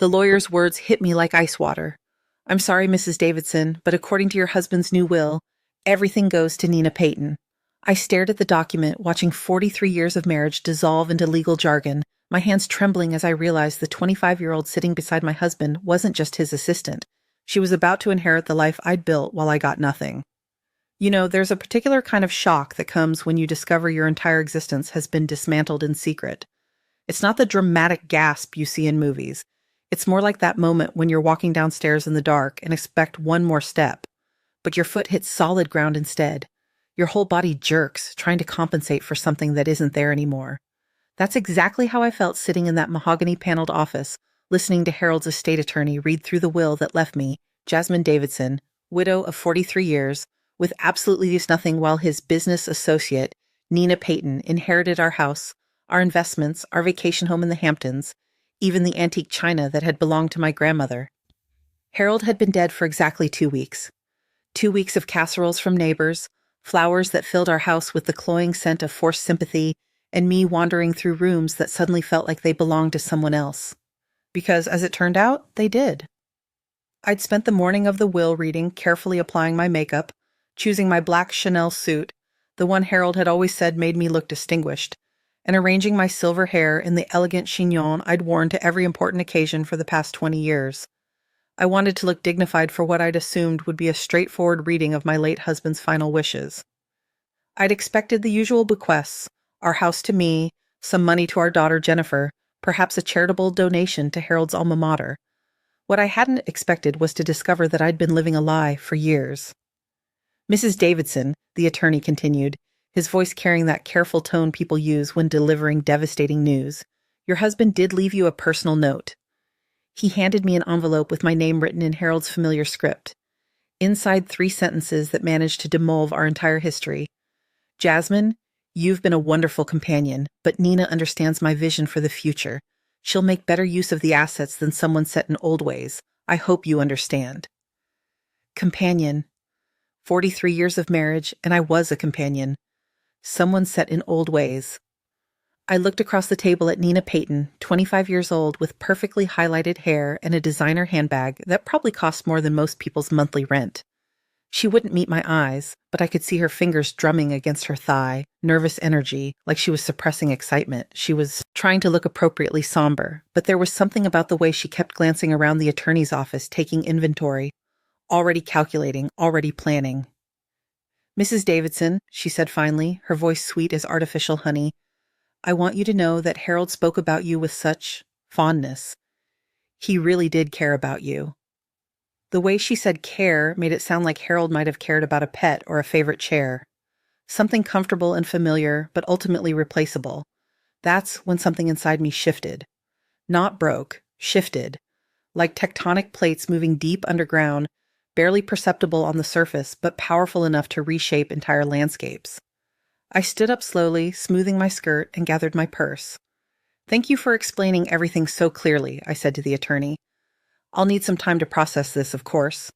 The lawyer's words hit me like ice water. "I'm sorry, Mrs. Davidson, but according to your husband's new will, everything goes to Nina Payton." I stared at the document, watching 43 years of marriage dissolve into legal jargon, my hands trembling as I realized the 25-year-old sitting beside my husband wasn't just his assistant. She was about to inherit the life I'd built while I got nothing. You know, there's a particular kind of shock that comes when you discover your entire existence has been dismantled in secret. It's not the dramatic gasp you see in movies. It's more like that moment when you're walking downstairs in the dark and expect one more step, but your foot hits solid ground instead. Your whole body jerks, trying to compensate for something that isn't there anymore. That's exactly how I felt sitting in that mahogany-paneled office, listening to Harold's estate attorney read through the will that left me, Jasmine Davidson, widow of 43 years, with absolutely nothing, while his business associate, Nina Payton, inherited our house, our investments, our vacation home in the Hamptons, even the antique china that had belonged to my grandmother. Harold had been dead for exactly 2 weeks. 2 weeks of casseroles from neighbors, flowers that filled our house with the cloying scent of forced sympathy, and me wandering through rooms that suddenly felt like they belonged to someone else. Because, as it turned out, they did. I'd spent the morning of the will reading carefully applying my makeup, choosing my black Chanel suit, the one Harold had always said made me look distinguished, and arranging my silver hair in the elegant chignon I'd worn to every important occasion for the past 20 years. I wanted to look dignified for what I'd assumed would be a straightforward reading of my late husband's final wishes. I'd expected the usual bequests, our house to me, some money to our daughter Jennifer, perhaps a charitable donation to Harold's alma mater. What I hadn't expected was to discover that I'd been living a lie for years. "Mrs. Davidson," the attorney continued, his voice carrying that careful tone people use when delivering devastating news, "your husband did leave you a personal note." He handed me an envelope with my name written in Harold's familiar script. Inside 3 sentences that managed to demulve our entire history. "Jasmine, you've been a wonderful companion, but Nina understands my vision for the future. She'll make better use of the assets than someone set in old ways. I hope you understand." Companion. 43 years of marriage, and I was a companion. Someone set in old ways. I looked across the table at Nina Payton, 25 years old, with perfectly highlighted hair and a designer handbag that probably cost more than most people's monthly rent. She wouldn't meet my eyes, but I could see her fingers drumming against her thigh, nervous energy, like she was suppressing excitement. She was trying to look appropriately somber, but there was something about the way she kept glancing around the attorney's office, taking inventory, already calculating, already planning. "Mrs. Davidson," she said finally, her voice sweet as artificial honey, "I want you to know that Harold spoke about you with such fondness. He really did care about you." The way she said care made it sound like Harold might have cared about a pet or a favorite chair. Something comfortable and familiar, but ultimately replaceable. That's when something inside me shifted. Not broke, shifted. Like tectonic plates moving deep underground, barely perceptible on the surface, but powerful enough to reshape entire landscapes. I stood up slowly, smoothing my skirt, and gathered my purse. "Thank you for explaining everything so clearly," I said to the attorney. "I'll need some time to process this, of course."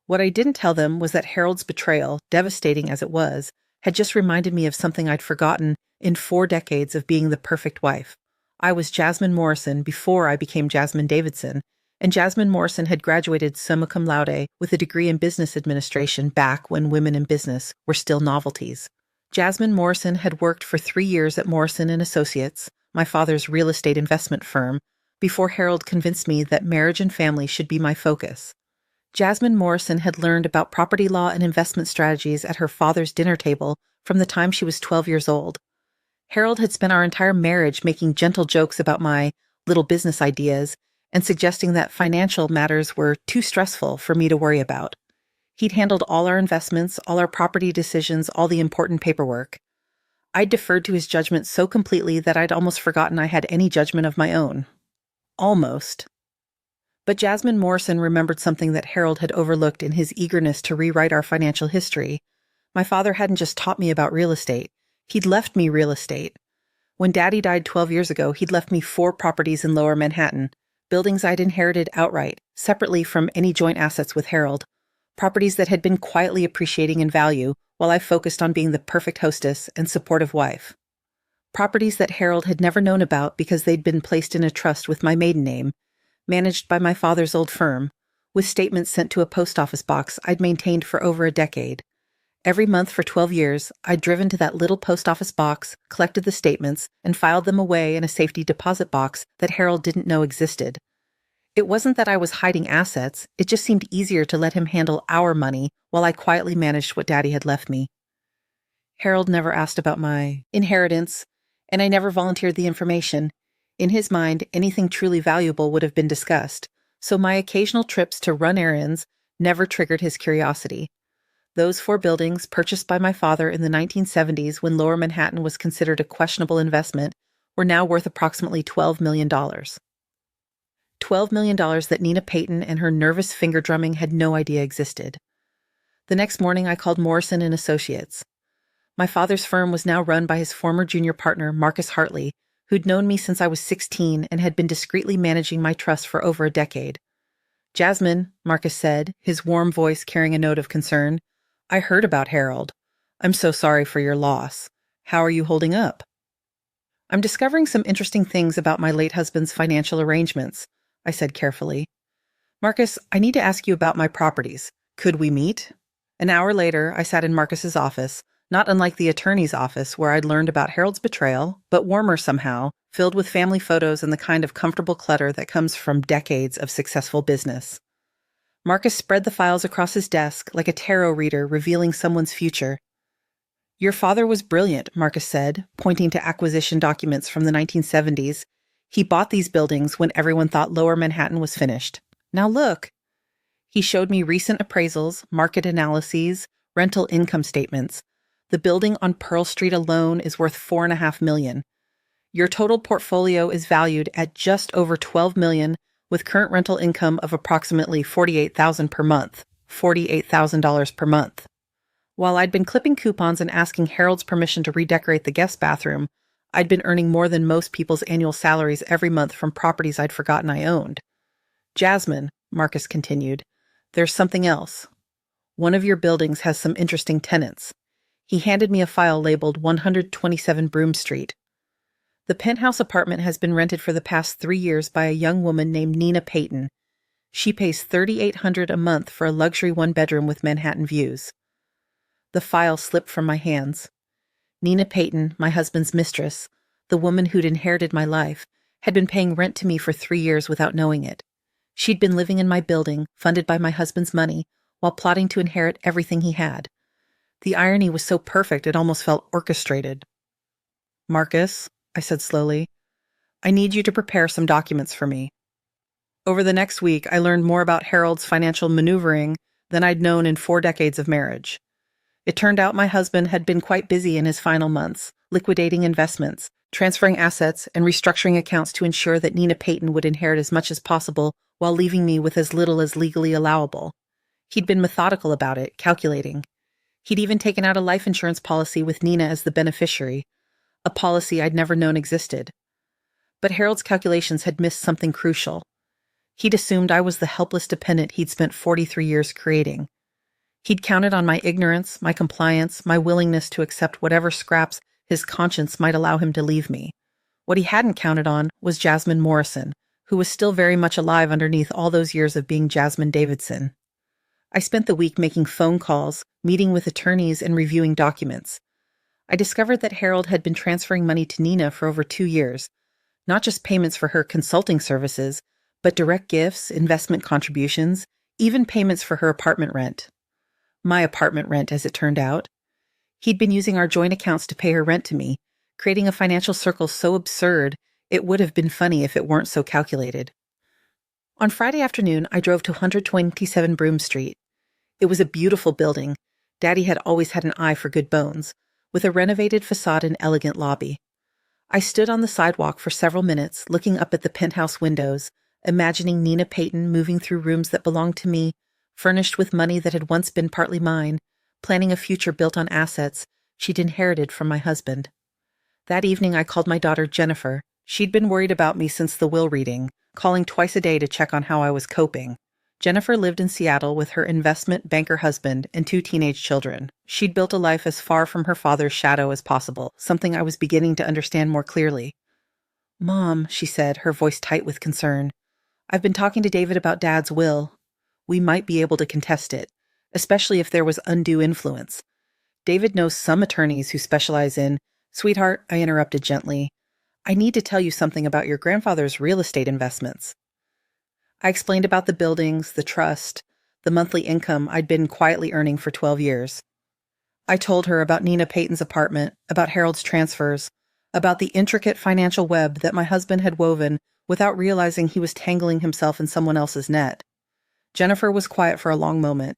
What I didn't tell them was that Harold's betrayal, devastating as it was, had just reminded me of something I'd forgotten in 4 decades of being the perfect wife. I was Jasmine Morrison before I became Jasmine Davidson, and Jasmine Morrison had graduated summa cum laude with a degree in business administration back when women in business were still novelties. Jasmine Morrison had worked for 3 years at Morrison and Associates, my father's real estate investment firm, before Harold convinced me that marriage and family should be my focus. Jasmine Morrison had learned about property law and investment strategies at her father's dinner table from the time she was 12 years old. Harold had spent our entire marriage making gentle jokes about my little business ideas and suggesting that financial matters were too stressful for me to worry about. He'd handled all our investments, all our property decisions, all the important paperwork. I'd deferred to his judgment so completely that I'd almost forgotten I had any judgment of my own. Almost. But Jasmine Morrison remembered something that Harold had overlooked in his eagerness to rewrite our financial history. My father hadn't just taught me about real estate. He'd left me real estate. When Daddy died 12 years ago, he'd left me 4 properties in Lower Manhattan, buildings I'd inherited outright, separately from any joint assets with Harold. Properties that had been quietly appreciating in value while I focused on being the perfect hostess and supportive wife. Properties that Harold had never known about because they'd been placed in a trust with my maiden name, managed by my father's old firm, with statements sent to a post office box I'd maintained for over a decade. Every month for 12 years, I'd driven to that little post office box, collected the statements, and filed them away in a safety deposit box that Harold didn't know existed. It wasn't that I was hiding assets, it just seemed easier to let him handle our money while I quietly managed what Daddy had left me. Harold never asked about my inheritance, and I never volunteered the information. In his mind, anything truly valuable would have been discussed, so my occasional trips to run errands never triggered his curiosity. Those 4 buildings, purchased by my father in the 1970s when Lower Manhattan was considered a questionable investment, were now worth approximately $12 million. $12 million that Nina Payton and her nervous finger drumming had no idea existed. The next morning I called Morrison and Associates. My father's firm was now run by his former junior partner, Marcus Hartley, who'd known me since I was 16 and had been discreetly managing my trust for over a decade. "Jasmine," Marcus said, his warm voice carrying a note of concern, "I heard about Harold. I'm so sorry for your loss. How are you holding up?" "I'm discovering some interesting things about my late husband's financial arrangements," I said carefully. "Marcus, I need to ask you about my properties. Could we meet?" An hour later, I sat in Marcus's office, not unlike the attorney's office where I'd learned about Harold's betrayal, but warmer somehow, filled with family photos and the kind of comfortable clutter that comes from decades of successful business. Marcus spread the files across his desk like a tarot reader revealing someone's future. "Your father was brilliant," Marcus said, pointing to acquisition documents from the 1970s. "He bought these buildings when everyone thought Lower Manhattan was finished. Now look." He showed me recent appraisals, market analyses, rental income statements. The building on Pearl Street alone is worth $4.5 million. Your total portfolio is valued at just over $12 million, with current rental income of approximately $48,000 per month, $48,000 per month. While I'd been clipping coupons and asking Harold's permission to redecorate the guest bathroom, I'd been earning more than most people's annual salaries every month from properties I'd forgotten I owned. "Jasmine," Marcus continued, "there's something else. One of your buildings has some interesting tenants." He handed me a file labeled 127 Broome Street. "The penthouse apartment has been rented for the past 3 years by a young woman named Nina Payton. She pays $3,800 a month for a luxury 1-bedroom with Manhattan views." The file slipped from my hands. Nina Payton, my husband's mistress, the woman who'd inherited my life, had been paying rent to me for 3 years without knowing it. She'd been living in my building, funded by my husband's money, while plotting to inherit everything he had. The irony was so perfect it almost felt orchestrated. "Marcus," I said slowly, "I need you to prepare some documents for me." Over the next week, I learned more about Harold's financial maneuvering than I'd known in 4 decades of marriage. It turned out my husband had been quite busy in his final months, liquidating investments, transferring assets, and restructuring accounts to ensure that Nina Payton would inherit as much as possible while leaving me with as little as legally allowable. He'd been methodical about it, calculating. He'd even taken out a life insurance policy with Nina as the beneficiary, a policy I'd never known existed. But Harold's calculations had missed something crucial. He'd assumed I was the helpless dependent he'd spent 43 years creating. He'd counted on my ignorance, my compliance, my willingness to accept whatever scraps his conscience might allow him to leave me. What he hadn't counted on was Jasmine Morrison, who was still very much alive underneath all those years of being Jasmine Davidson. I spent the week making phone calls, meeting with attorneys, and reviewing documents. I discovered that Harold had been transferring money to Nina for over 2 years, not just payments for her consulting services, but direct gifts, investment contributions, even payments for her apartment rent. My apartment rent, as it turned out. He'd been using our joint accounts to pay her rent to me, creating a financial circle so absurd it would have been funny if it weren't so calculated. On Friday afternoon, I drove to 127 Broome Street. It was a beautiful building. Daddy had always had an eye for good bones, with a renovated facade and elegant lobby. I stood on the sidewalk for several minutes, looking up at the penthouse windows, imagining Nina Payton moving through rooms that belonged to me, furnished with money that had once been partly mine, planning a future built on assets she'd inherited from my husband. That evening I called my daughter Jennifer. She'd been worried about me since the will reading, calling twice a day to check on how I was coping. Jennifer lived in Seattle with her investment banker husband and 2 teenage children. She'd built a life as far from her father's shadow as possible, something I was beginning to understand more clearly. "Mom," she said, her voice tight with concern, I've been talking to David about Dad's will. We might be able to contest it, especially if there was undue influence. David knows some attorneys who specialize in— Sweetheart, I interrupted gently. I need to tell you something about your grandfather's real estate investments. I explained about the buildings, the trust, the monthly income I'd been quietly earning for 12 years. I told her about Nina Payton's apartment, about Harold's transfers, about the intricate financial web that my husband had woven without realizing he was tangling himself in someone else's net. Jennifer was quiet for a long moment.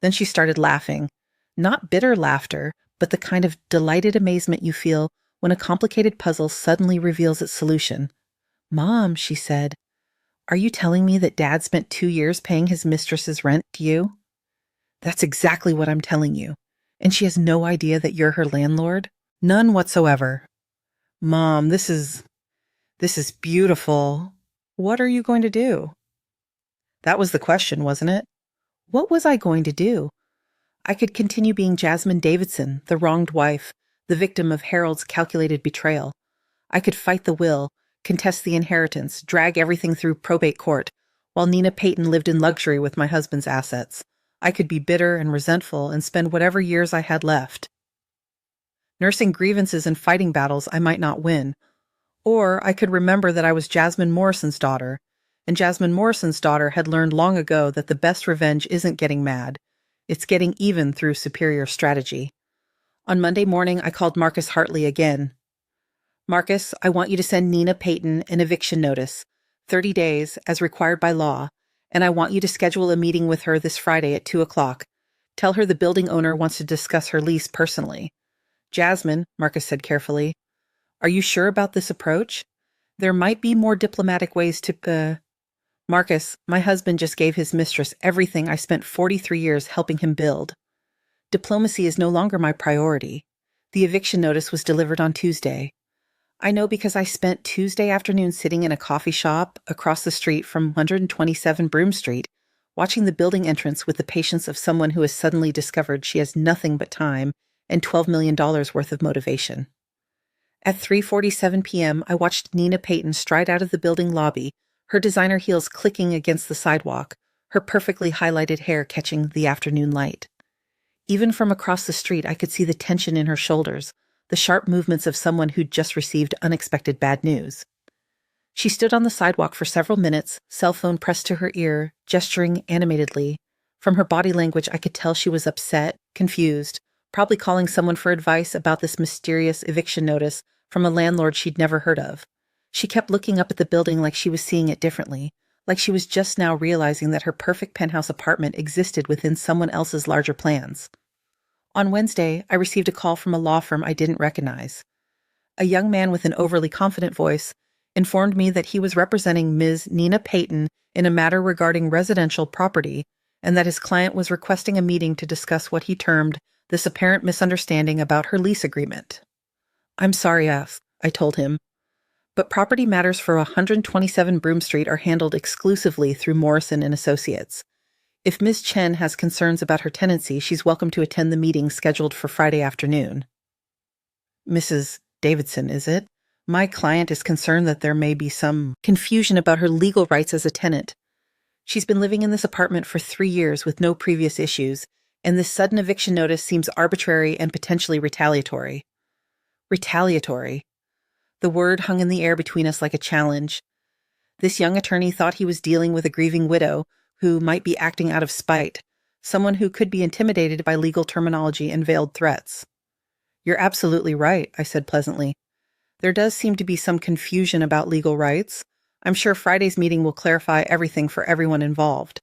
Then she started laughing. Not bitter laughter, but the kind of delighted amazement you feel when a complicated puzzle suddenly reveals its solution. Mom, she said, are you telling me that Dad spent 2 years paying his mistress's rent to you? That's exactly what I'm telling you. And she has no idea that you're her landlord? None whatsoever. Mom, this is beautiful. What are you going to do? That was the question, wasn't it? What was I going to do? I could continue being Jasmine Davidson, the wronged wife, the victim of Harold's calculated betrayal. I could fight the will, contest the inheritance, drag everything through probate court, while Nina Payton lived in luxury with my husband's assets. I could be bitter and resentful and spend whatever years I had left nursing grievances and fighting battles I might not win. Or I could remember that I was Jasmine Morrison's daughter, and Jasmine Morrison's daughter had learned long ago that the best revenge isn't getting mad. It's getting even through superior strategy. On Monday morning, I called Marcus Hartley again. Marcus, I want you to send Nina Payton an eviction notice, 30 days, as required by law, and I want you to schedule a meeting with her this Friday at 2 o'clock. Tell her the building owner wants to discuss her lease personally. Jasmine, Marcus said carefully, are you sure about this approach? There might be more diplomatic ways to— Marcus, my husband just gave his mistress everything I spent 43 years helping him build. Diplomacy is no longer my priority. The eviction notice was delivered on Tuesday. I know because I spent Tuesday afternoon sitting in a coffee shop across the street from 127 Broome Street, watching the building entrance with the patience of someone who has suddenly discovered she has nothing but time and $12 million worth of motivation. At 3:47 p.m., I watched Nina Payton stride out of the building lobby, her designer heels clicking against the sidewalk, her perfectly highlighted hair catching the afternoon light. Even from across the street, I could see the tension in her shoulders, the sharp movements of someone who'd just received unexpected bad news. She stood on the sidewalk for several minutes, cell phone pressed to her ear, gesturing animatedly. From her body language, I could tell she was upset, confused, probably calling someone for advice about this mysterious eviction notice from a landlord she'd never heard of. She kept looking up at the building like she was seeing it differently, like she was just now realizing that her perfect penthouse apartment existed within someone else's larger plans. On Wednesday, I received a call from a law firm I didn't recognize. A young man with an overly confident voice informed me that he was representing Ms. Nina Payton in a matter regarding residential property, and that his client was requesting a meeting to discuss what he termed this apparent misunderstanding about her lease agreement. I'm sorry, I told him, but property matters for 127 Broome Street are handled exclusively through Morrison and Associates. If Ms. Chen has concerns about her tenancy, she's welcome to attend the meeting scheduled for Friday afternoon. Mrs. Davidson, is it? My client is concerned that there may be some confusion about her legal rights as a tenant. She's been living in this apartment for 3 years with no previous issues, and this sudden eviction notice seems arbitrary and potentially retaliatory. Retaliatory. The word hung in the air between us like a challenge. This young attorney thought he was dealing with a grieving widow who might be acting out of spite, someone who could be intimidated by legal terminology and veiled threats. You're absolutely right, I said pleasantly. There does seem to be some confusion about legal rights. I'm sure Friday's meeting will clarify everything for everyone involved.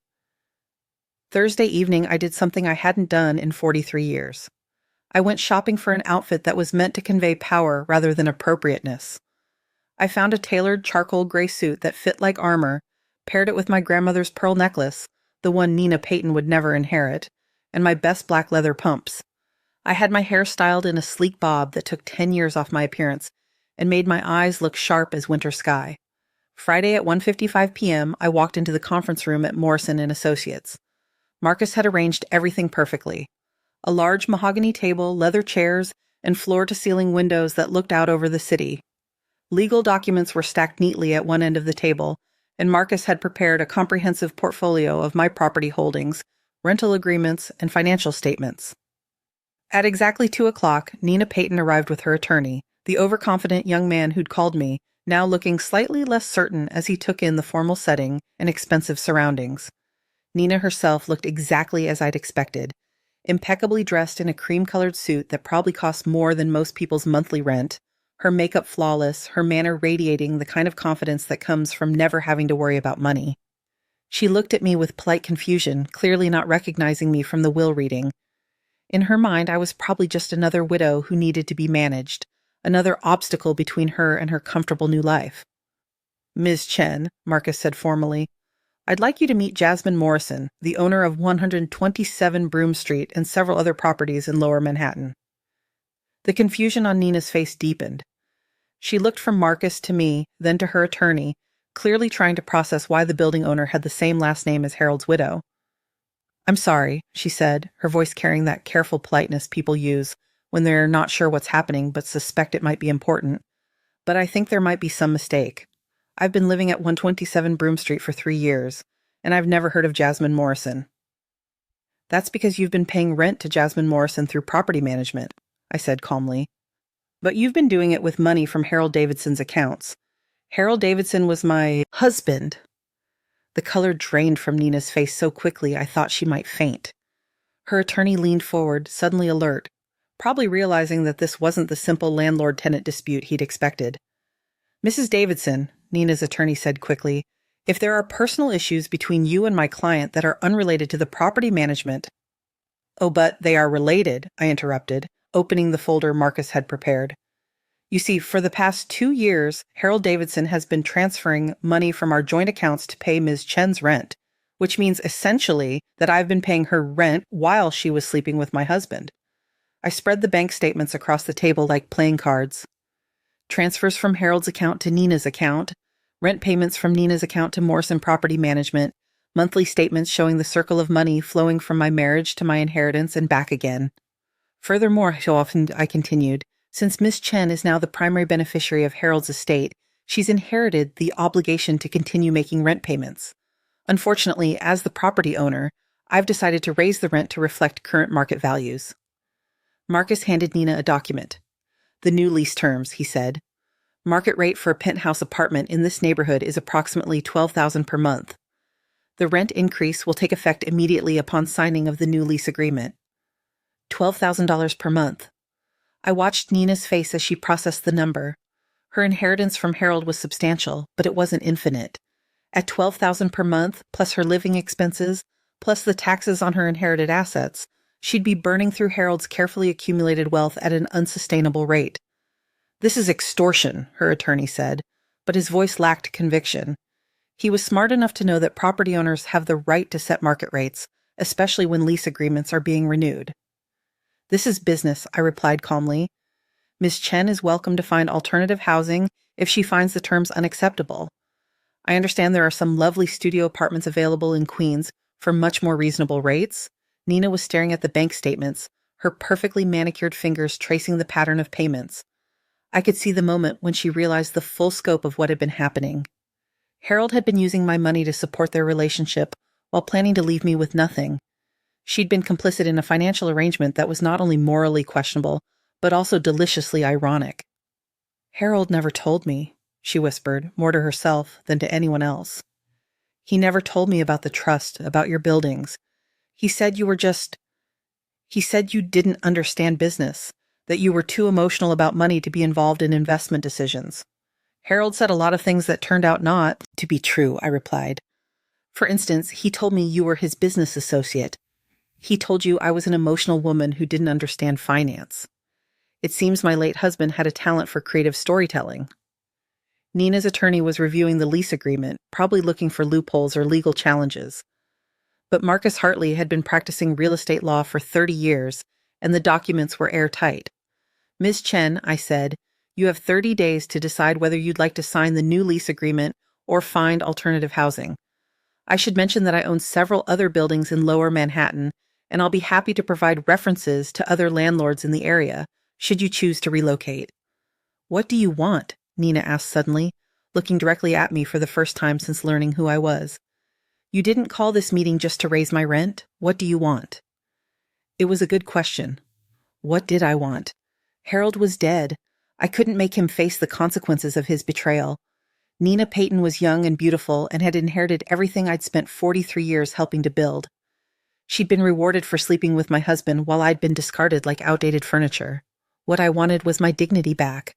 Thursday evening, I did something I hadn't done in 43 years. I went shopping for an outfit that was meant to convey power rather than appropriateness. I found a tailored charcoal gray suit that fit like armor, paired it with my grandmother's pearl necklace, the one Nina Payton would never inherit, and my best black leather pumps. I had my hair styled in a sleek bob that took 10 years off my appearance and made my eyes look sharp as winter sky. Friday at 1:55 p.m., I walked into the conference room at Morrison and Associates. Marcus had arranged everything perfectly. A large mahogany table, leather chairs, and floor-to-ceiling windows that looked out over the city. Legal documents were stacked neatly at one end of the table, and Marcus had prepared a comprehensive portfolio of my property holdings, rental agreements, and financial statements. At exactly 2:00, Nina Payton arrived with her attorney, the overconfident young man who'd called me, now looking slightly less certain as he took in the formal setting and expensive surroundings. Nina herself looked exactly as I'd expected, impeccably dressed in a cream-colored suit that probably cost more than most people's monthly rent, her makeup flawless, her manner radiating the kind of confidence that comes from never having to worry about money. She looked at me with polite confusion, clearly not recognizing me from the will reading. In her mind, I was probably just another widow who needed to be managed, another obstacle between her and her comfortable new life. "Ms. Chen," Marcus said formally, "I'd like you to meet Jasmine Morrison, the owner of 127 Broome Street and several other properties in Lower Manhattan." The confusion on Nina's face deepened. She looked from Marcus to me, then to her attorney, clearly trying to process why the building owner had the same last name as Harold's widow. "I'm sorry," she said, her voice carrying that careful politeness people use when they're not sure what's happening but suspect it might be important. "But I think there might be some mistake. I've been living at 127 Broome Street for 3 years, and I've never heard of Jasmine Morrison." "That's because you've been paying rent to Jasmine Morrison through property management," I said calmly. "But you've been doing it with money from Harold Davidson's accounts. Harold Davidson was my husband." The color drained from Nina's face so quickly I thought she might faint. Her attorney leaned forward, suddenly alert, probably realizing that this wasn't the simple landlord-tenant dispute he'd expected. "Mrs. Davidson," Nina's attorney said quickly, "if there are personal issues between you and my client that are unrelated to the property management—" "Oh, but they are related," I interrupted, opening the folder Marcus had prepared. "You see, for the past 2 years, Harold Davidson has been transferring money from our joint accounts to pay Ms. Chen's rent, which means essentially that I've been paying her rent while she was sleeping with my husband." I spread the bank statements across the table like playing cards. Transfers from Harold's account to Nina's account, rent payments from Nina's account to Morrison Property Management, monthly statements showing the circle of money flowing from my marriage to my inheritance and back again. "Furthermore," so often I continued, "since Miss Chen is now the primary beneficiary of Harold's estate, she's inherited the obligation to continue making rent payments. Unfortunately, as the property owner, I've decided to raise the rent to reflect current market values." Marcus handed Nina a document. "The new lease terms," he said. "Market rate for a penthouse apartment in this neighborhood is approximately $12,000 per month. The rent increase will take effect immediately upon signing of the new lease agreement." $12,000 per month. I watched Nina's face as she processed the number. Her inheritance from Harold was substantial, but it wasn't infinite. At $12,000 per month, plus her living expenses, plus the taxes on her inherited assets, she'd be burning through Harold's carefully accumulated wealth at an unsustainable rate. "This is extortion," her attorney said, but his voice lacked conviction. He was smart enough to know that property owners have the right to set market rates, especially when lease agreements are being renewed. "This is business," I replied calmly. "Ms. Chen is welcome to find alternative housing if she finds the terms unacceptable. I understand there are some lovely studio apartments available in Queens for much more reasonable rates." Nina was staring at the bank statements, her perfectly manicured fingers tracing the pattern of payments. I could see the moment when she realized the full scope of what had been happening. Harold had been using my money to support their relationship while planning to leave me with nothing. She'd been complicit in a financial arrangement that was not only morally questionable, but also deliciously ironic. "Harold never told me," she whispered, more to herself than to anyone else. "He never told me about the trust, about your buildings. He said you didn't understand business, that you were too emotional about money to be involved in investment decisions." "Harold said a lot of things that turned out not to be true," I replied. "For instance, he told me you were his business associate. He told you I was an emotional woman who didn't understand finance. It seems my late husband had a talent for creative storytelling." Nina's attorney was reviewing the lease agreement, probably looking for loopholes or legal challenges. But Marcus Hartley had been practicing real estate law for 30 years, and the documents were airtight. "Ms. Chen," I said, "you have 30 days to decide whether you'd like to sign the new lease agreement or find alternative housing. I should mention that I own several other buildings in Lower Manhattan, and I'll be happy to provide references to other landlords in the area, should you choose to relocate." "What do you want?" Nina asked suddenly, looking directly at me for the first time since learning who I was. You didn't call this meeting just to raise my rent. What do you want? It was a good question. What did I want? Harold was dead. I couldn't make him face the consequences of his betrayal. Nina Payton was young and beautiful and had inherited everything I'd spent 43 years helping to build. She'd been rewarded for sleeping with my husband while I'd been discarded like outdated furniture. What I wanted was my dignity back.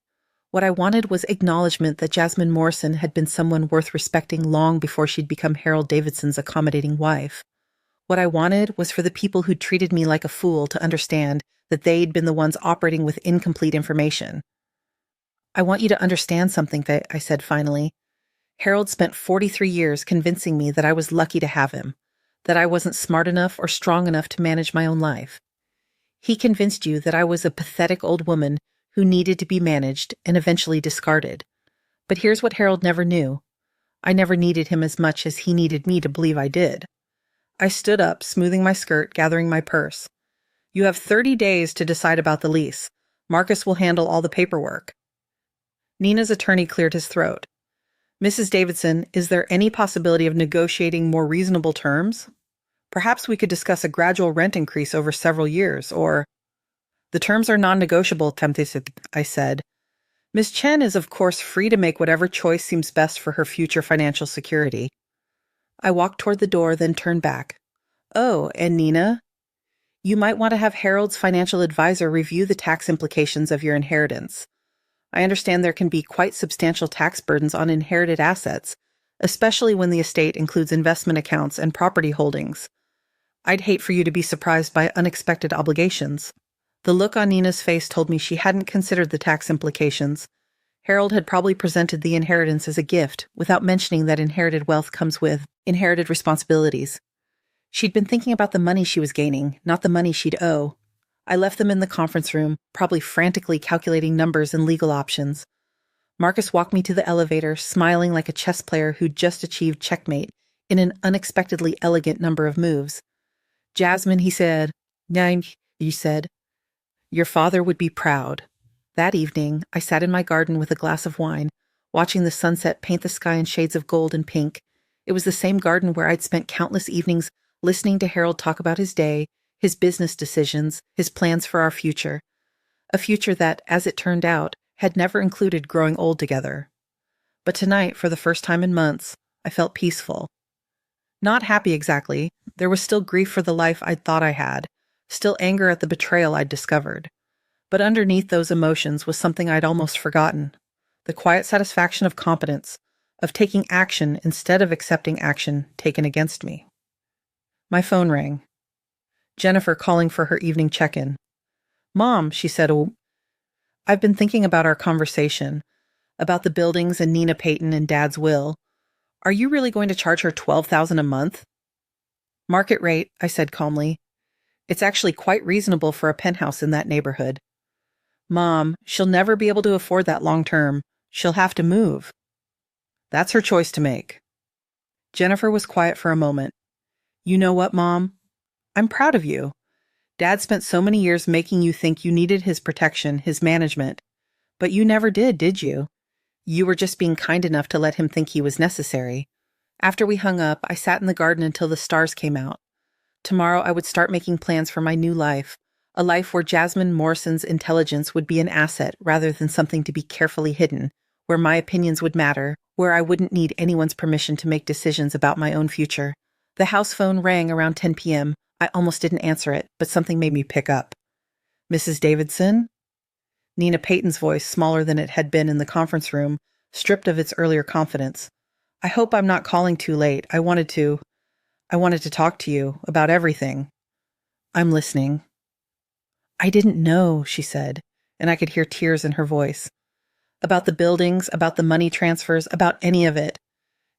What I wanted was acknowledgement that Jasmine Morrison had been someone worth respecting long before she'd become Harold Davidson's accommodating wife. What I wanted was for the people who'd treated me like a fool to understand that they'd been the ones operating with incomplete information. I want you to understand something, I said finally. Harold spent 43 years convincing me that I was lucky to have him, that I wasn't smart enough or strong enough to manage my own life. He convinced you that I was a pathetic old woman who needed to be managed and eventually discarded. But here's what Harold never knew. I never needed him as much as he needed me to believe I did. I stood up, smoothing my skirt, gathering my purse. You have 30 days to decide about the lease. Marcus will handle all the paperwork. Nina's attorney cleared his throat. Mrs. Davidson, is there any possibility of negotiating more reasonable terms? Perhaps we could discuss a gradual rent increase over several years, or— The terms are non-negotiable, I said. Miss Chen is of course free to make whatever choice seems best for her future financial security. I walked toward the door, then turned back. Oh, and Nina? You might want to have Harold's financial advisor review the tax implications of your inheritance. I understand there can be quite substantial tax burdens on inherited assets, especially when the estate includes investment accounts and property holdings. I'd hate for you to be surprised by unexpected obligations. The look on Nina's face told me she hadn't considered the tax implications. Harold had probably presented the inheritance as a gift, without mentioning that inherited wealth comes with inherited responsibilities. She'd been thinking about the money she was gaining, not the money she'd owe. I left them in the conference room, probably frantically calculating numbers and legal options. Marcus walked me to the elevator, smiling like a chess player who'd just achieved checkmate in an unexpectedly elegant number of moves. Jasmine, he said. Nine, you said. Your father would be proud. That evening, I sat in my garden with a glass of wine, watching the sunset paint the sky in shades of gold and pink. It was the same garden where I'd spent countless evenings listening to Harold talk about his day, his business decisions, his plans for our future. A future that, as it turned out, had never included growing old together. But tonight, for the first time in months, I felt peaceful. Not happy exactly. There was still grief for the life I'd thought I had, still anger at the betrayal I'd discovered. But underneath those emotions was something I'd almost forgotten. The quiet satisfaction of competence, of taking action instead of accepting action taken against me. My phone rang. Jennifer calling for her evening check-in. Mom, she said, I've been thinking about our conversation, about the buildings and Nina Payton and Dad's will. Are you really going to charge her $12,000 a month? Market rate, I said calmly. It's actually quite reasonable for a penthouse in that neighborhood. Mom, she'll never be able to afford that long term. She'll have to move. That's her choice to make. Jennifer was quiet for a moment. You know what, Mom? I'm proud of you. Dad spent so many years making you think you needed his protection, his management. But you never did you? You were just being kind enough to let him think he was necessary. After we hung up, I sat in the garden until the stars came out. Tomorrow I would start making plans for my new life, a life where Jasmine Morrison's intelligence would be an asset rather than something to be carefully hidden, where my opinions would matter, where I wouldn't need anyone's permission to make decisions about my own future. The house phone rang around 10 p.m. I almost didn't answer it, but something made me pick up. Mrs. Davidson? Nina Payton's voice, smaller than it had been in the conference room, stripped of its earlier confidence. I hope I'm not calling too late. I wanted to talk to you about everything. I'm listening. I didn't know, she said, and I could hear tears in her voice. About the buildings, about the money transfers, about any of it.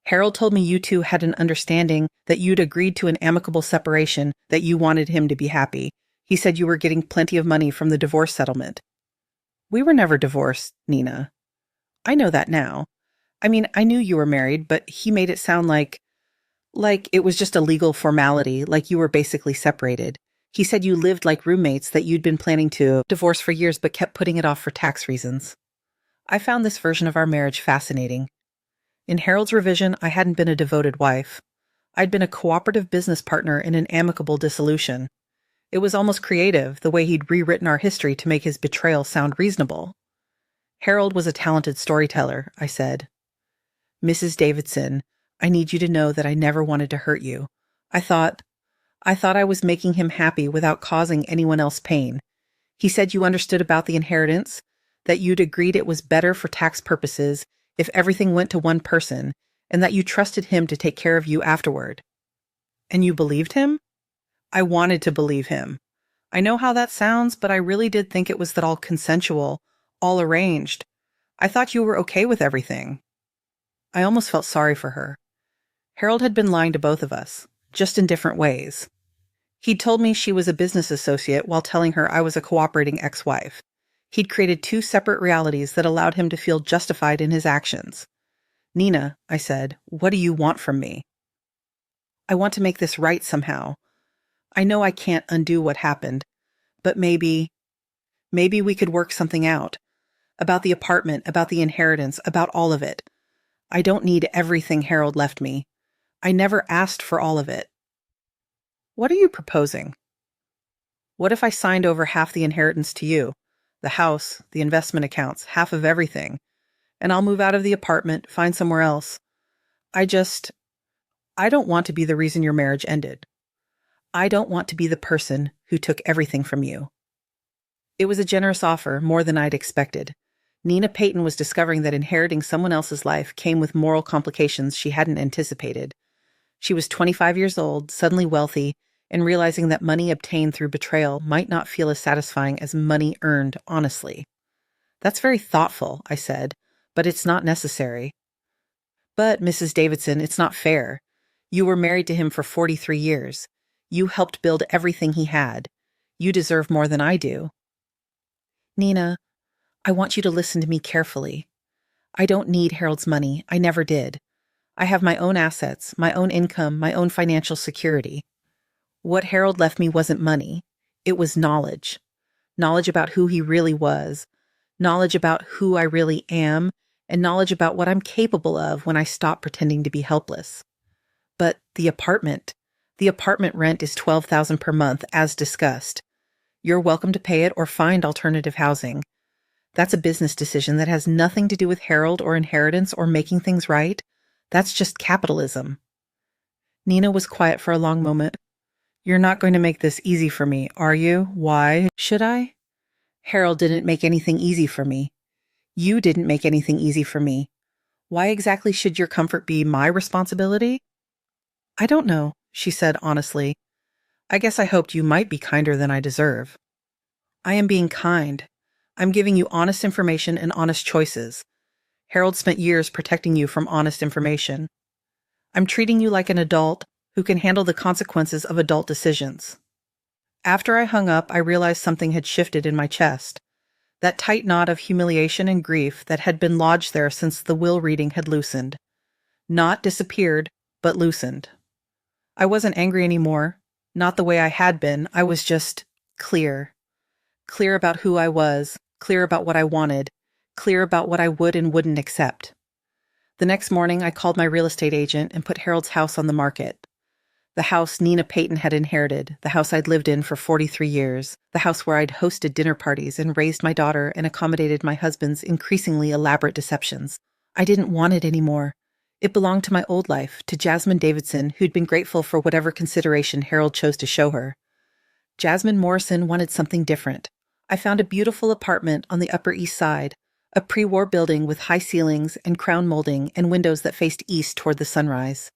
Harold told me you two had an understanding, that you'd agreed to an amicable separation, that you wanted him to be happy. He said you were getting plenty of money from the divorce settlement. We were never divorced, Nina. I know that now. I mean, I knew you were married, but he made it sound like it was just a legal formality, like you were basically separated. He said you lived like roommates, that you'd been planning to divorce for years but kept putting it off for tax reasons. I found this version of our marriage fascinating. In Harold's revision, I hadn't been a devoted wife. I'd been a cooperative business partner in an amicable dissolution. It was almost creative, the way he'd rewritten our history to make his betrayal sound reasonable. Harold was a talented storyteller, I said. Mrs. Davidson, I need you to know that I never wanted to hurt you. I thought I was making him happy without causing anyone else pain. He said you understood about the inheritance, that you'd agreed it was better for tax purposes if everything went to one person, and that you trusted him to take care of you afterward. And you believed him? I wanted to believe him. I know how that sounds, but I really did think it was that all consensual, all arranged. I thought you were okay with everything. I almost felt sorry for her. Harold had been lying to both of us, just in different ways. He'd told me she was a business associate while telling her I was a cooperating ex-wife. He'd created two separate realities that allowed him to feel justified in his actions. Nina, I said, what do you want from me? I want to make this right somehow. I know I can't undo what happened, but maybe we could work something out. About the apartment, about the inheritance, about all of it. I don't need everything Harold left me. I never asked for all of it. What are you proposing? What if I signed over half the inheritance to you? The house, the investment accounts, half of everything. And I'll move out of the apartment, find somewhere else. I don't want to be the reason your marriage ended. I don't want to be the person who took everything from you. It was a generous offer, more than I'd expected. Nina Payton was discovering that inheriting someone else's life came with moral complications she hadn't anticipated. She was 25 years old, suddenly wealthy, and realizing that money obtained through betrayal might not feel as satisfying as money earned honestly. That's very thoughtful, I said, but it's not necessary. But, Mrs. Davidson, it's not fair. You were married to him for 43 years. You helped build everything he had. You deserve more than I do. Nina, I want you to listen to me carefully. I don't need Harold's money. I never did. I have my own assets, my own income, my own financial security. What Harold left me wasn't money. It was knowledge. Knowledge about who he really was, knowledge about who I really am, and knowledge about what I'm capable of when I stop pretending to be helpless. But the apartment rent is $12,000 per month, as discussed. You're welcome to pay it or find alternative housing. That's a business decision that has nothing to do with Harold or inheritance or making things right. That's just capitalism. Nina was quiet for a long moment. You're not going to make this easy for me, are you? Why should I? Harold didn't make anything easy for me. You didn't make anything easy for me. Why exactly should your comfort be my responsibility? I don't know, she said honestly. I guess I hoped you might be kinder than I deserve. I am being kind. I'm giving you honest information and honest choices. Harold spent years protecting you from honest information. I'm treating you like an adult who can handle the consequences of adult decisions. After I hung up, I realized something had shifted in my chest. That tight knot of humiliation and grief that had been lodged there since the will reading had loosened. Not disappeared, but loosened. I wasn't angry anymore. Not the way I had been. I was just clear. Clear about who I was, clear about what I wanted, clear about what I would and wouldn't accept. The next morning, I called my real estate agent and put Harold's house on the market. The house Nina Payton had inherited, the house I'd lived in for 43 years, the house where I'd hosted dinner parties and raised my daughter and accommodated my husband's increasingly elaborate deceptions. I didn't want it anymore. It belonged to my old life, to Jasmine Davidson, who'd been grateful for whatever consideration Harold chose to show her. Jasmine Morrison wanted something different. I found a beautiful apartment on the Upper East Side, a pre-war building with high ceilings and crown molding and windows that faced east toward the sunrise.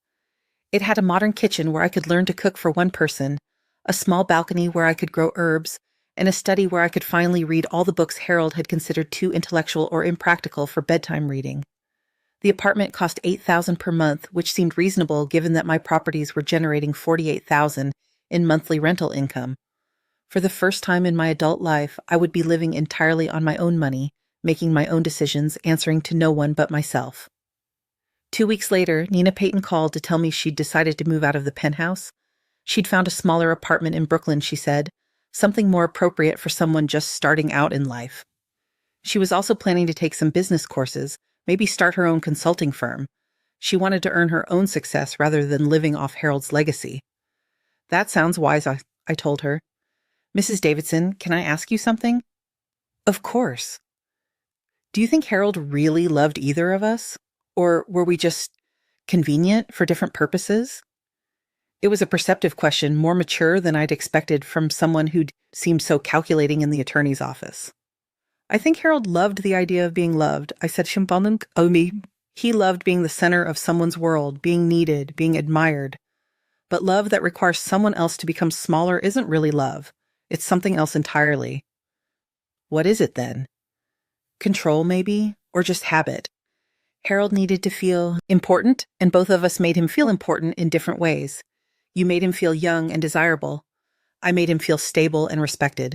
It had a modern kitchen where I could learn to cook for one person, a small balcony where I could grow herbs, and a study where I could finally read all the books Harold had considered too intellectual or impractical for bedtime reading. The apartment cost $8,000 per month, which seemed reasonable given that my properties were generating $48,000 in monthly rental income. For the first time in my adult life, I would be living entirely on my own money, making my own decisions, answering to no one but myself. 2 weeks later, Nina Payton called to tell me she'd decided to move out of the penthouse. She'd found a smaller apartment in Brooklyn, she said, something more appropriate for someone just starting out in life. She was also planning to take some business courses, maybe start her own consulting firm. She wanted to earn her own success rather than living off Harold's legacy. That sounds wise, I told her. Mrs. Davidson, can I ask you something? Of course. Do you think Harold really loved either of us? Or were we just convenient for different purposes? It was a perceptive question, more mature than I'd expected from someone who'd seemed so calculating in the attorney's office. I think Harold loved the idea of being loved. I said, he loved being the center of someone's world, being needed, being admired. But love that requires someone else to become smaller isn't really love. It's something else entirely. What is it then? Control, maybe? Or just habit? Harold needed to feel important, and both of us made him feel important in different ways. You made him feel young and desirable. I made him feel stable and respected.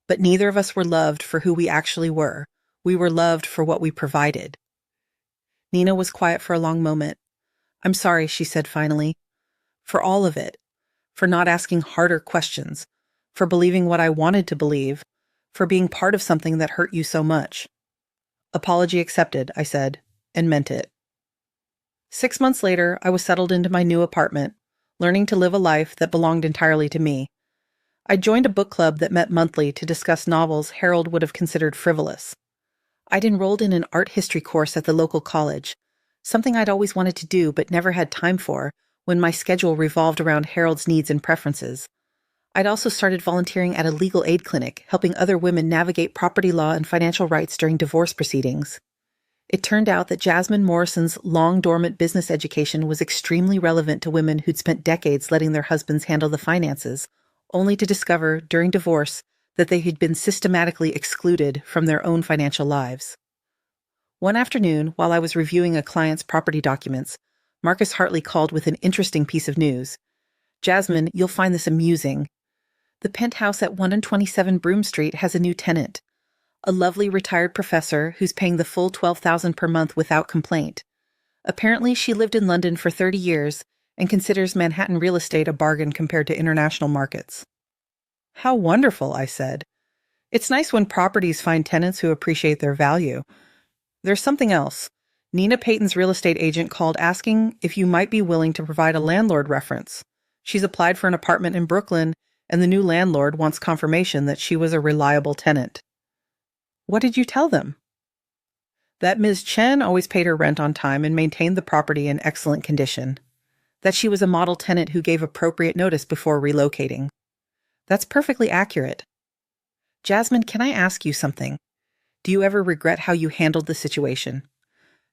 But neither of us were loved for who we actually were. We were loved for what we provided. Nina was quiet for a long moment. I'm sorry, she said finally. For all of it. For not asking harder questions. For believing what I wanted to believe. For being part of something that hurt you so much. Apology accepted, I said, and meant it. 6 months later, I was settled into my new apartment, learning to live a life that belonged entirely to me. I joined a book club that met monthly to discuss novels Harold would have considered frivolous. I'd enrolled in an art history course at the local college, something I'd always wanted to do but never had time for when my schedule revolved around Harold's needs and preferences. I'd also started volunteering at a legal aid clinic, helping other women navigate property law and financial rights during divorce proceedings. It turned out that Jasmine Morrison's long-dormant business education was extremely relevant to women who'd spent decades letting their husbands handle the finances, only to discover, during divorce, that they had been systematically excluded from their own financial lives. One afternoon, while I was reviewing a client's property documents, Marcus Hartley called with an interesting piece of news. Jasmine, you'll find this amusing. The penthouse at 127 Broome Street has a new tenant, a lovely retired professor who's paying the full $12,000 per month without complaint. Apparently, she lived in London for 30 years and considers Manhattan real estate a bargain compared to international markets. How wonderful, I said. It's nice when properties find tenants who appreciate their value. There's something else. Nina Payton's real estate agent called asking if you might be willing to provide a landlord reference. She's applied for an apartment in Brooklyn, and the new landlord wants confirmation that she was a reliable tenant. What did you tell them? That Ms. Chen always paid her rent on time and maintained the property in excellent condition. That she was a model tenant who gave appropriate notice before relocating. That's perfectly accurate. Jasmine, can I ask you something? Do you ever regret how you handled the situation?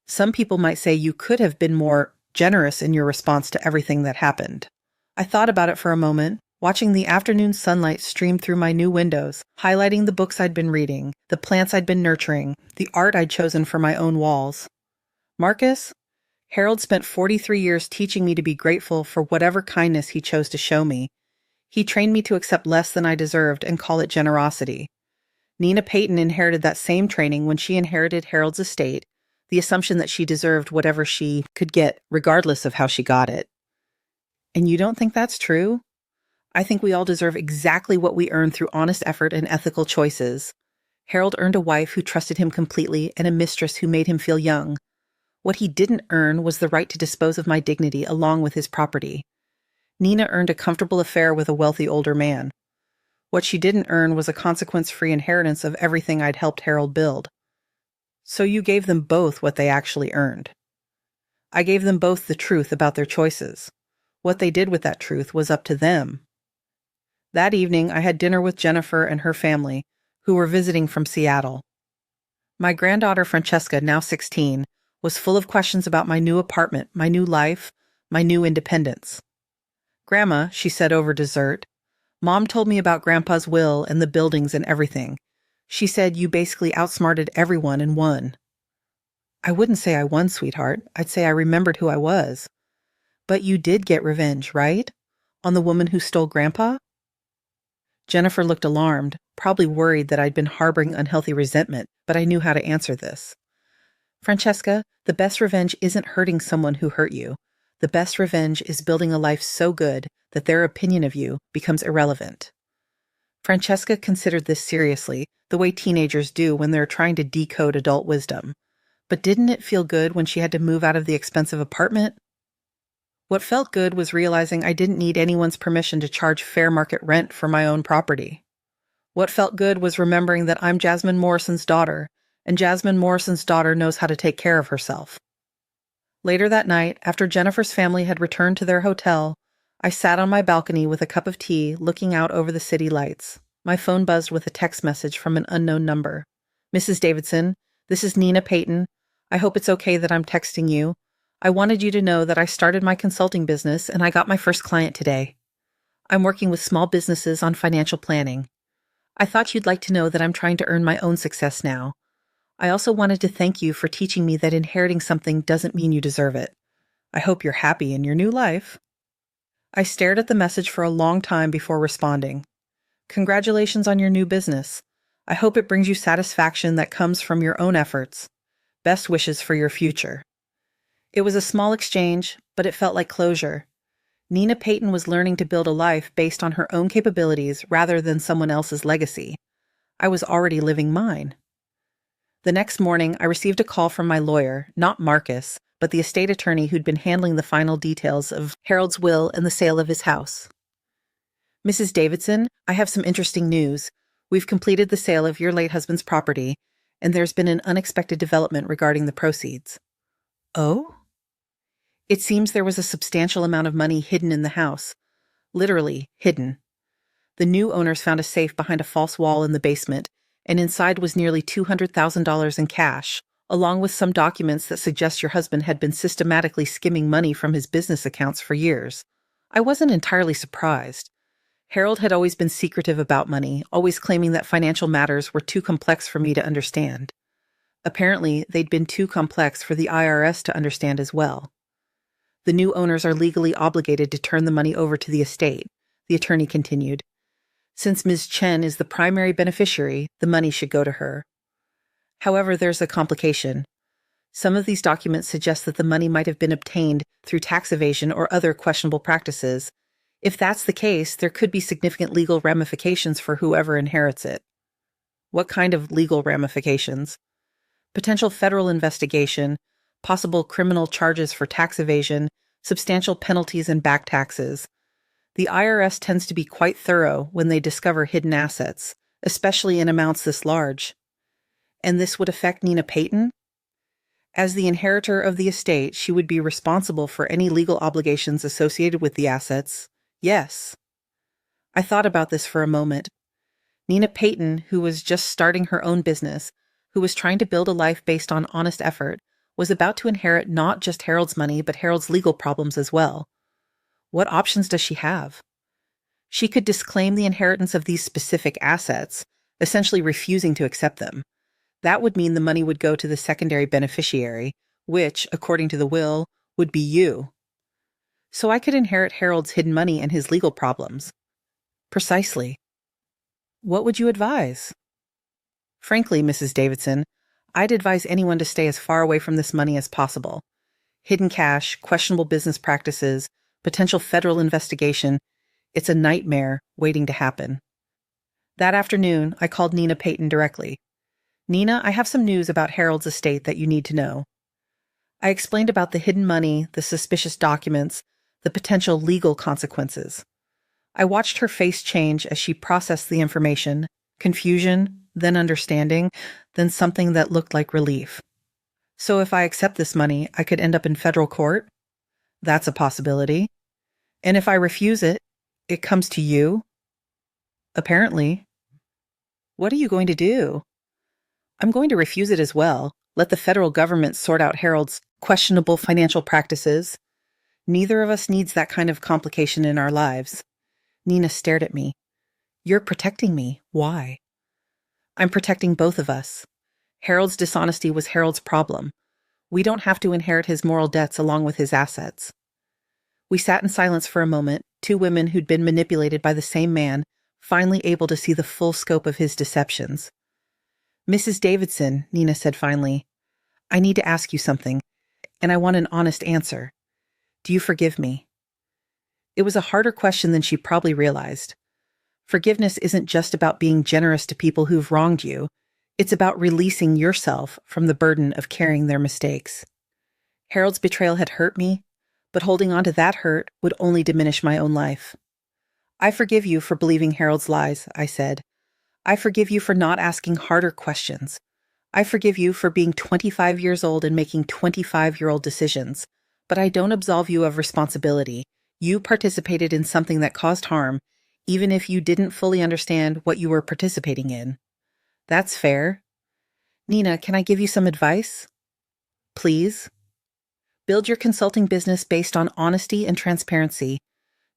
Some people might say you could have been more generous in your response to everything that happened. I thought about it for a moment, watching the afternoon sunlight stream through my new windows, highlighting the books I'd been reading, the plants I'd been nurturing, the art I'd chosen for my own walls. Marcus, Harold spent 43 years teaching me to be grateful for whatever kindness he chose to show me. He trained me to accept less than I deserved and call it generosity. Nina Payton inherited that same training when she inherited Harold's estate, the assumption that she deserved whatever she could get, regardless of how she got it. And you don't think that's true? I think we all deserve exactly what we earn through honest effort and ethical choices. Harold earned a wife who trusted him completely and a mistress who made him feel young. What he didn't earn was the right to dispose of my dignity along with his property. Nina earned a comfortable affair with a wealthy older man. What she didn't earn was a consequence-free inheritance of everything I'd helped Harold build. So you gave them both what they actually earned. I gave them both the truth about their choices. What they did with that truth was up to them. That evening, I had dinner with Jennifer and her family, who were visiting from Seattle. My granddaughter Francesca, now 16, was full of questions about my new apartment, my new life, my new independence. Grandma, she said over dessert, Mom told me about Grandpa's will and the buildings and everything. She said you basically outsmarted everyone and won. I wouldn't say I won, sweetheart. I'd say I remembered who I was. But you did get revenge, right? On the woman who stole Grandpa? Jennifer looked alarmed, probably worried that I'd been harboring unhealthy resentment, but I knew how to answer this. Francesca, the best revenge isn't hurting someone who hurt you. The best revenge is building a life so good that their opinion of you becomes irrelevant. Francesca considered this seriously, the way teenagers do when they're trying to decode adult wisdom. But didn't it feel good when she had to move out of the expensive apartment? What felt good was realizing I didn't need anyone's permission to charge fair market rent for my own property. What felt good was remembering that I'm Jasmine Morrison's daughter, and Jasmine Morrison's daughter knows how to take care of herself. Later that night, after Jennifer's family had returned to their hotel, I sat on my balcony with a cup of tea, looking out over the city lights. My phone buzzed with a text message from an unknown number. "Mrs. Davidson, this is Nina Payton. I hope it's okay that I'm texting you. I wanted you to know that I started my consulting business and I got my first client today. I'm working with small businesses on financial planning. I thought you'd like to know that I'm trying to earn my own success now. I also wanted to thank you for teaching me that inheriting something doesn't mean you deserve it. I hope you're happy in your new life." I stared at the message for a long time before responding. "Congratulations on your new business. I hope it brings you satisfaction that comes from your own efforts. Best wishes for your future." It was a small exchange, but it felt like closure. Nina Payton was learning to build a life based on her own capabilities rather than someone else's legacy. I was already living mine. The next morning, I received a call from my lawyer, not Marcus, but the estate attorney who'd been handling the final details of Harold's will and the sale of his house. "Mrs. Davidson, I have some interesting news. We've completed the sale of your late husband's property, and there's been an unexpected development regarding the proceeds." "Oh?" "It seems there was a substantial amount of money hidden in the house. Literally, hidden. The new owners found a safe behind a false wall in the basement, and inside was nearly $200,000 in cash, along with some documents that suggest your husband had been systematically skimming money from his business accounts for years." I wasn't entirely surprised. Harold had always been secretive about money, always claiming that financial matters were too complex for me to understand. Apparently, they'd been too complex for the IRS to understand as well. "The new owners are legally obligated to turn the money over to the estate," the attorney continued. "Since Ms. Chen is the primary beneficiary, the money should go to her. However, there's a complication. Some of these documents suggest that the money might have been obtained through tax evasion or other questionable practices. If that's the case, there could be significant legal ramifications for whoever inherits it." "What kind of legal ramifications?" "Potential federal investigation, possible criminal charges for tax evasion, substantial penalties and back taxes. The IRS tends to be quite thorough when they discover hidden assets, especially in amounts this large." "And this would affect Nina Payton?" "As the inheritor of the estate, she would be responsible for any legal obligations associated with the assets. Yes." I thought about this for a moment. Nina Payton, who was just starting her own business, who was trying to build a life based on honest effort, was about to inherit not just Harold's money, but Harold's legal problems as well. What options does she have? She could disclaim the inheritance of these specific assets, essentially refusing to accept them. That would mean the money would go to the secondary beneficiary, which, according to the will, would be you. So I could inherit Harold's hidden money and his legal problems. Precisely. What would you advise? Frankly, Mrs. Davidson, I'd advise anyone to stay as far away from this money as possible. Hidden cash, questionable business practices, potential federal investigation. It's a nightmare waiting to happen. That afternoon, I called Nina Payton directly. "Nina, I have some news about Harold's estate that you need to know." I explained about the hidden money, the suspicious documents, the potential legal consequences. I watched her face change as she processed the information, confusion, then understanding, then something that looked like relief. "So if I accept this money, I could end up in federal court?" "That's a possibility." "And if I refuse it, it comes to you?" "Apparently." "What are you going to do?" "I'm going to refuse it as well. Let the federal government sort out Harold's questionable financial practices. Neither of us needs that kind of complication in our lives." Nina stared at me. "You're protecting me. Why?" "I'm protecting both of us. Harold's dishonesty was Harold's problem. We don't have to inherit his moral debts along with his assets." We sat in silence for a moment, two women who'd been manipulated by the same man, finally able to see the full scope of his deceptions. "Mrs. Davidson," Nina said finally, "I need to ask you something, and I want an honest answer. Do you forgive me?" It was a harder question than she probably realized. Forgiveness isn't just about being generous to people who've wronged you. It's about releasing yourself from the burden of carrying their mistakes. Harold's betrayal had hurt me, but holding on to that hurt would only diminish my own life. I forgive you for believing Harold's lies, I said. I forgive you for not asking harder questions. I forgive you for being 25 years old and making 25-year-old decisions. But I don't absolve you of responsibility. You participated in something that caused harm, even if you didn't fully understand what you were participating in. That's fair. Nina, can I give you some advice? Please? Build your consulting business based on honesty and transparency.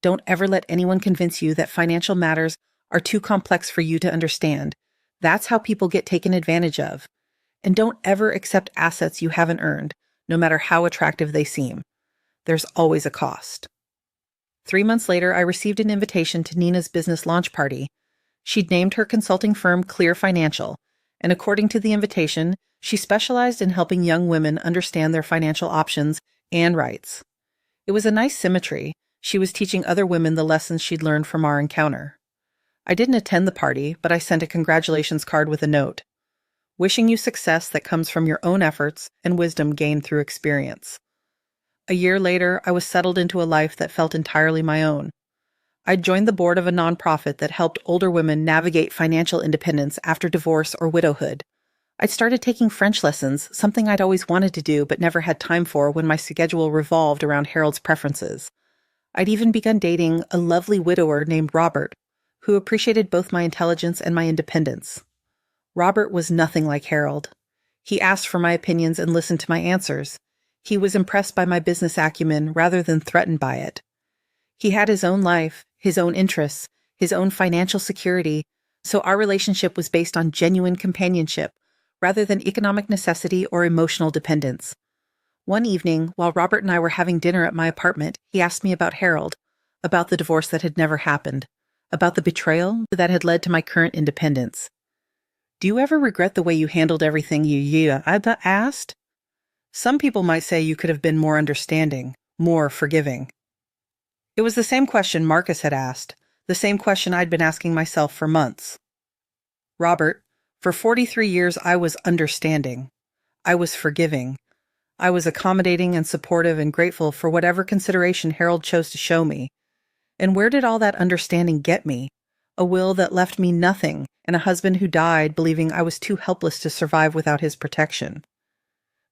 Don't ever let anyone convince you that financial matters are too complex for you to understand. That's how people get taken advantage of. And don't ever accept assets you haven't earned, no matter how attractive they seem. There's always a cost. 3 months later, I received an invitation to Nina's business launch party. She'd named her consulting firm Clear Financial, and according to the invitation, she specialized in helping young women understand their financial options and rights. It was a nice symmetry. She was teaching other women the lessons she'd learned from our encounter. I didn't attend the party, but I sent a congratulations card with a note. Wishing you success that comes from your own efforts and wisdom gained through experience. A year later, I was settled into a life that felt entirely my own. I'd joined the board of a nonprofit that helped older women navigate financial independence after divorce or widowhood. I'd started taking French lessons, something I'd always wanted to do but never had time for when my schedule revolved around Harold's preferences. I'd even begun dating a lovely widower named Robert, who appreciated both my intelligence and my independence. Robert was nothing like Harold. He asked for my opinions and listened to my answers. He was impressed by my business acumen rather than threatened by it. He had his own life, his own interests, his own financial security, so our relationship was based on genuine companionship rather than economic necessity or emotional dependence. One evening, while Robert and I were having dinner at my apartment, he asked me about Harold, about the divorce that had never happened, about the betrayal that had led to my current independence. Do you ever regret the way you handled everything you asked? Some people might say you could have been more understanding, more forgiving. It was the same question Marcus had asked, the same question I'd been asking myself for months. Robert, for 43 years I was understanding. I was forgiving. I was accommodating and supportive and grateful for whatever consideration Harold chose to show me. And where did all that understanding get me? A will that left me nothing, and a husband who died believing I was too helpless to survive without his protection.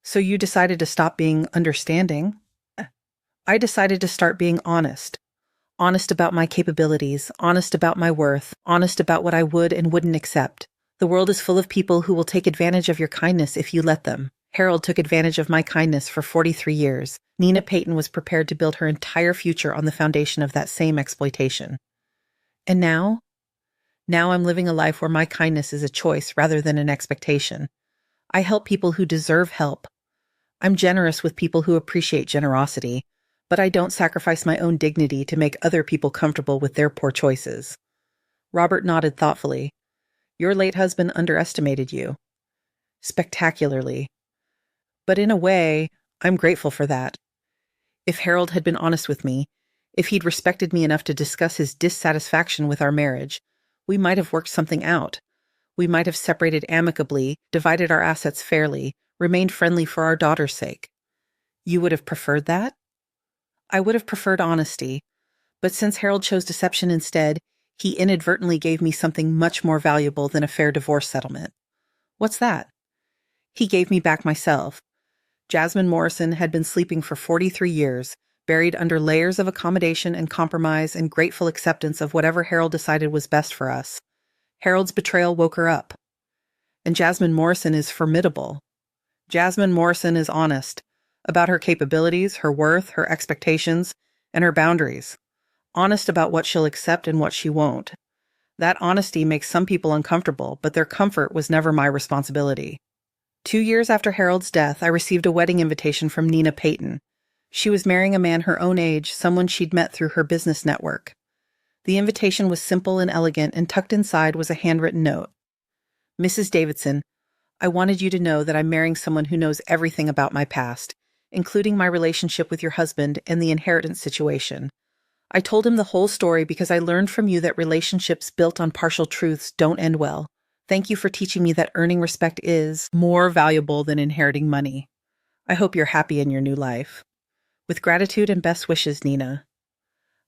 So you decided to stop being understanding? I decided to start being honest. Honest about my capabilities, honest about my worth, honest about what I would and wouldn't accept. The world is full of people who will take advantage of your kindness if you let them. Harold took advantage of my kindness for 43 years. Nina Payton was prepared to build her entire future on the foundation of that same exploitation. And now? Now I'm living a life where my kindness is a choice rather than an expectation. I help people who deserve help. I'm generous with people who appreciate generosity, but I don't sacrifice my own dignity to make other people comfortable with their poor choices. Robert nodded thoughtfully. Your late husband underestimated you. Spectacularly. But in a way, I'm grateful for that. If Harold had been honest with me, if he'd respected me enough to discuss his dissatisfaction with our marriage, we might have worked something out. We might have separated amicably, divided our assets fairly, remained friendly for our daughter's sake. You would have preferred that? I would have preferred honesty, but since Harold chose deception instead, he inadvertently gave me something much more valuable than a fair divorce settlement. What's that? He gave me back myself. Jasmine Morrison had been sleeping for 43 years, buried under layers of accommodation and compromise and grateful acceptance of whatever Harold decided was best for us. Harold's betrayal woke her up. And Jasmine Morrison is formidable. Jasmine Morrison is honest about her capabilities, her worth, her expectations, and her boundaries. Honest about what she'll accept and what she won't. That honesty makes some people uncomfortable, but their comfort was never my responsibility. 2 years after Harold's death, I received a wedding invitation from Nina Payton. She was marrying a man her own age, someone she'd met through her business network. The invitation was simple and elegant, and tucked inside was a handwritten note. Mrs. Davidson, I wanted you to know that I'm marrying someone who knows everything about my past, including my relationship with your husband and the inheritance situation. I told him the whole story because I learned from you that relationships built on partial truths don't end well. Thank you for teaching me that earning respect is more valuable than inheriting money. I hope you're happy in your new life. With gratitude and best wishes, Nina.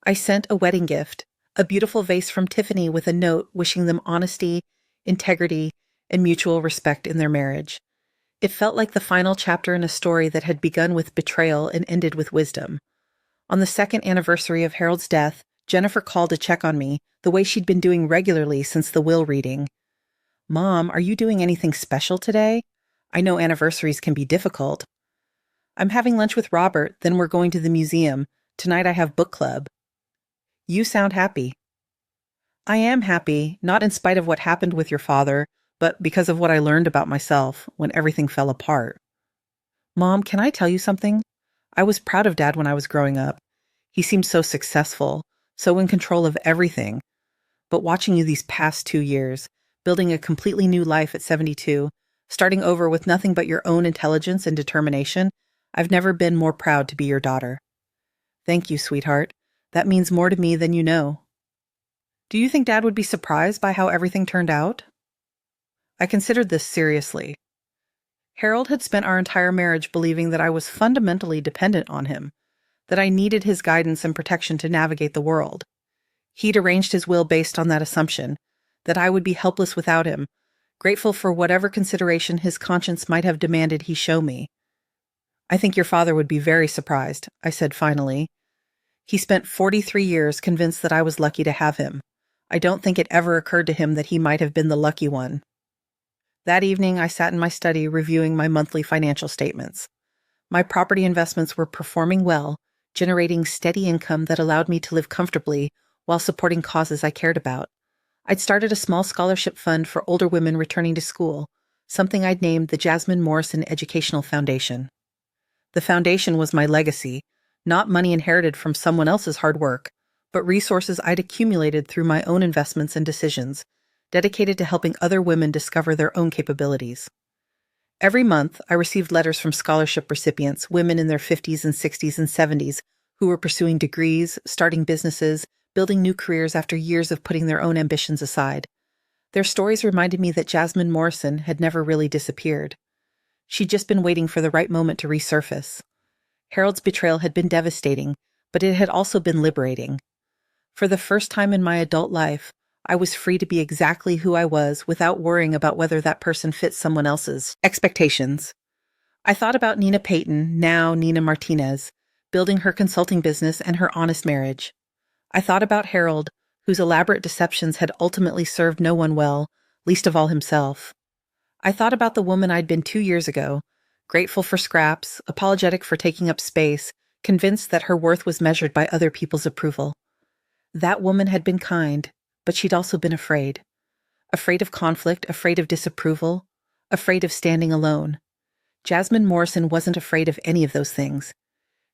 I sent a wedding gift, a beautiful vase from Tiffany with a note wishing them honesty, integrity, and mutual respect in their marriage. It felt like the final chapter in a story that had begun with betrayal and ended with wisdom. On the second anniversary of Harold's death, Jennifer called to check on me, the way she'd been doing regularly since the will reading. "Mom, are you doing anything special today? I know anniversaries can be difficult." "I'm having lunch with Robert, then we're going to the museum. Tonight I have book club." "You sound happy." "I am happy, not in spite of what happened with your father, but because of what I learned about myself when everything fell apart." "Mom, can I tell you something? I was proud of Dad when I was growing up. He seemed so successful, so in control of everything. But watching you these past 2 years, building a completely new life at 72, starting over with nothing but your own intelligence and determination, I've never been more proud to be your daughter." "Thank you, sweetheart. That means more to me than you know." "Do you think Dad would be surprised by how everything turned out?" I considered this seriously. Harold had spent our entire marriage believing that I was fundamentally dependent on him, that I needed his guidance and protection to navigate the world. He'd arranged his will based on that assumption, that I would be helpless without him, grateful for whatever consideration his conscience might have demanded he show me. "I think your father would be very surprised," I said finally. "He spent 43 years convinced that I was lucky to have him. I don't think it ever occurred to him that he might have been the lucky one." That evening, I sat in my study reviewing my monthly financial statements. My property investments were performing well, generating steady income that allowed me to live comfortably while supporting causes I cared about. I'd started a small scholarship fund for older women returning to school, something I'd named the Jasmine Morrison Educational Foundation. The foundation was my legacy, not money inherited from someone else's hard work, but resources I'd accumulated through my own investments and decisions, dedicated to helping other women discover their own capabilities. Every month, I received letters from scholarship recipients, women in their 50s and 60s and 70s, who were pursuing degrees, starting businesses, building new careers after years of putting their own ambitions aside. Their stories reminded me that Jasmine Morrison had never really disappeared. She'd just been waiting for the right moment to resurface. Harold's betrayal had been devastating, but it had also been liberating. For the first time in my adult life, I was free to be exactly who I was without worrying about whether that person fit someone else's expectations. I thought about Nina Payton, now Nina Martinez, building her consulting business and her honest marriage. I thought about Harold, whose elaborate deceptions had ultimately served no one well, least of all himself. I thought about the woman I'd been 2 years ago, grateful for scraps, apologetic for taking up space, convinced that her worth was measured by other people's approval. That woman had been kind, but she'd also been afraid. Afraid of conflict, afraid of disapproval, afraid of standing alone. Jasmine Morrison wasn't afraid of any of those things.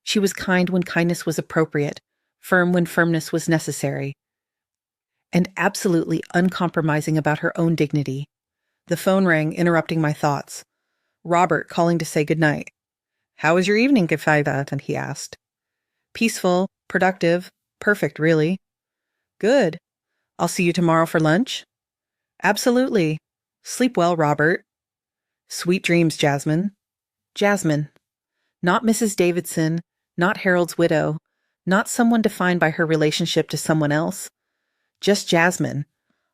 She was kind when kindness was appropriate, firm when firmness was necessary, and absolutely uncompromising about her own dignity. The phone rang, interrupting my thoughts. Robert calling to say goodnight. "How was your evening, Gefida?" he asked. "Peaceful, productive, perfect, really." "Good. I'll see you tomorrow for lunch?" "Absolutely. Sleep well, Robert." "Sweet dreams, Jasmine." Jasmine. Not Mrs. Davidson, not Harold's widow, not someone defined by her relationship to someone else. Just Jasmine,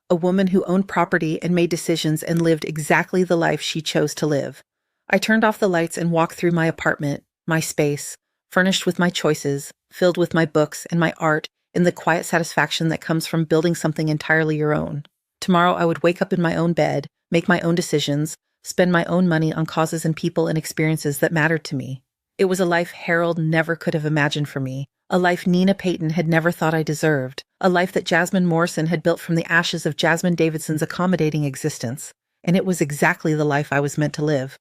a woman who owned property and made decisions and lived exactly the life she chose to live. I turned off the lights and walked through my apartment, my space, furnished with my choices, filled with my books and my art, in the quiet satisfaction that comes from building something entirely your own. Tomorrow I would wake up in my own bed, make my own decisions, spend my own money on causes and people and experiences that mattered to me. It was a life Harold never could have imagined for me, a life Nina Payton had never thought I deserved, a life that Jasmine Morrison had built from the ashes of Jasmine Davidson's accommodating existence. And it was exactly the life I was meant to live.